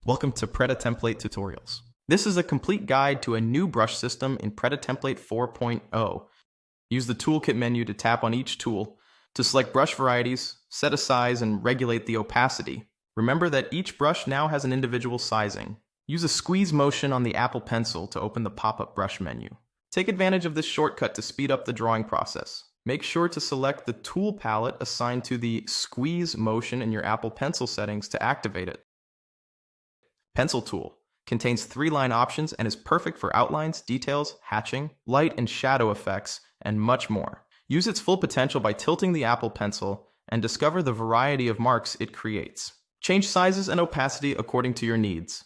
Welcome to Prêt-à-Template tutorials. This is a complete guide to a new brush system in Prêt-à-Template 4.0. Use the toolkit menu to tap on each tool to select brush varieties, set a size, and regulate the opacity. Remember that each brush now has an individual sizing. Use a squeeze motion on the Apple Pencil to open the pop-up brush menu. Take advantage of this shortcut to speed up the drawing process. Make sure to select the tool palette assigned to the squeeze motion in your Apple Pencil settings to activate it. Pencil tool contains 3-line options and is perfect for outlines, details, hatching, light and shadow effects, and much more. Use its full potential by tilting the Apple Pencil and discover the variety of marks it creates. Change sizes and opacity according to your needs.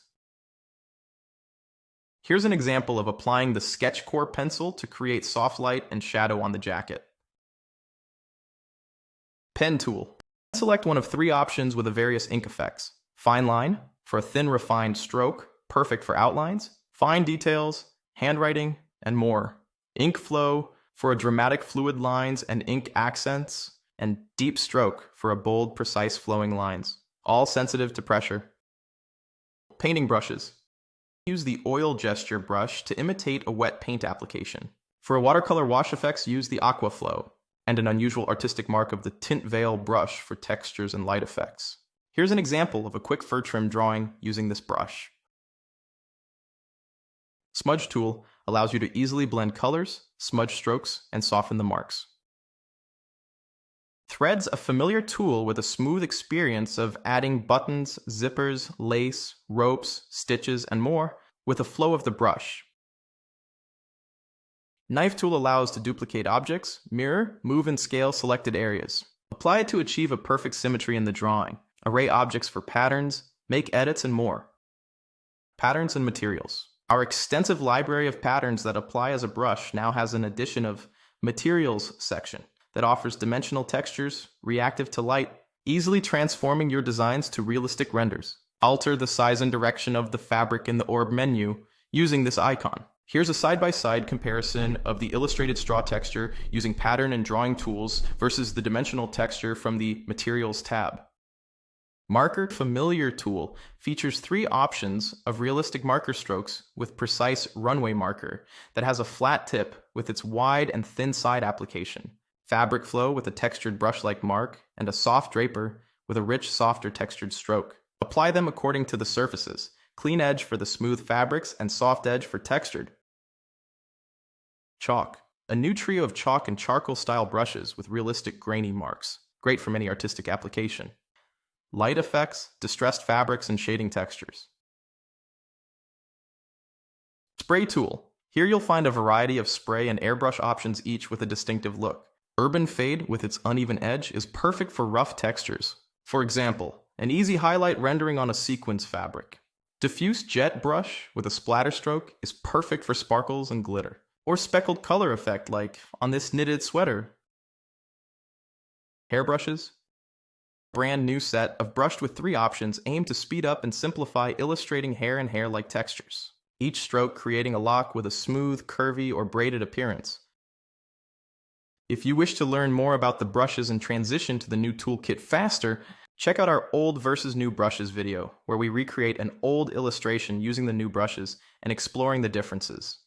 Here's an example of applying the Sketch Core pencil to create soft light and shadow on the jacket. Pen tool. Select one of 3 options with the various ink effects. Fine line, for a thin refined stroke, perfect for outlines, fine details, handwriting, and more. Ink flow, for a dramatic fluid lines and ink accents, and deep stroke for a bold, precise flowing lines, all sensitive to pressure. Painting brushes. Use the oil gesture brush to imitate a wet paint application. For watercolor wash effects, use the aqua flow, and an unusual artistic mark of the tint veil brush for textures and light effects. Here's an example of a quick fur trim drawing using this brush. Smudge tool allows you to easily blend colors, smudge strokes, and soften the marks. Thread's a familiar tool with a smooth experience of adding buttons, zippers, lace, ropes, stitches, and more with a flow of the brush. Knife tool allows to duplicate objects, mirror, move and scale selected areas. Apply it to achieve a perfect symmetry in the drawing. Array objects for patterns, make edits, and more. Patterns and materials. Our extensive library of patterns that apply as a brush now has an addition of materials section that offers dimensional textures, reactive to light, easily transforming your designs to realistic renders. Alter the size and direction of the fabric in the orb menu using this icon. Here's a side-by-side comparison of the illustrated straw texture using pattern and drawing tools versus the dimensional texture from the materials tab. Marker familiar tool features 3 options of realistic marker strokes with precise runway marker that has a flat tip with its wide and thin side application, fabric flow with a textured brush-like mark, and a soft draper with a rich, softer textured stroke. Apply them according to the surfaces, clean edge for the smooth fabrics and soft edge for textured. Chalk, a new trio of chalk and charcoal style brushes with realistic grainy marks, great for any artistic application. Light effects, distressed fabrics, and shading textures. Spray tool. Here you'll find a variety of spray and airbrush options, each with a distinctive look. Urban Fade with its uneven edge is perfect for rough textures. For example, an easy highlight rendering on a sequins fabric. Diffuse Jet brush with a splatter stroke is perfect for sparkles and glitter. Or speckled color effect like on this knitted sweater. Hairbrushes. Brand new set of brushed with 3 options aimed to speed up and simplify illustrating hair and hair-like textures, each stroke creating a lock with a smooth, curvy, or braided appearance. If you wish to learn more about the brushes and transition to the new toolkit faster, check out our old versus new brushes video, where we recreate an old illustration using the new brushes and exploring the differences.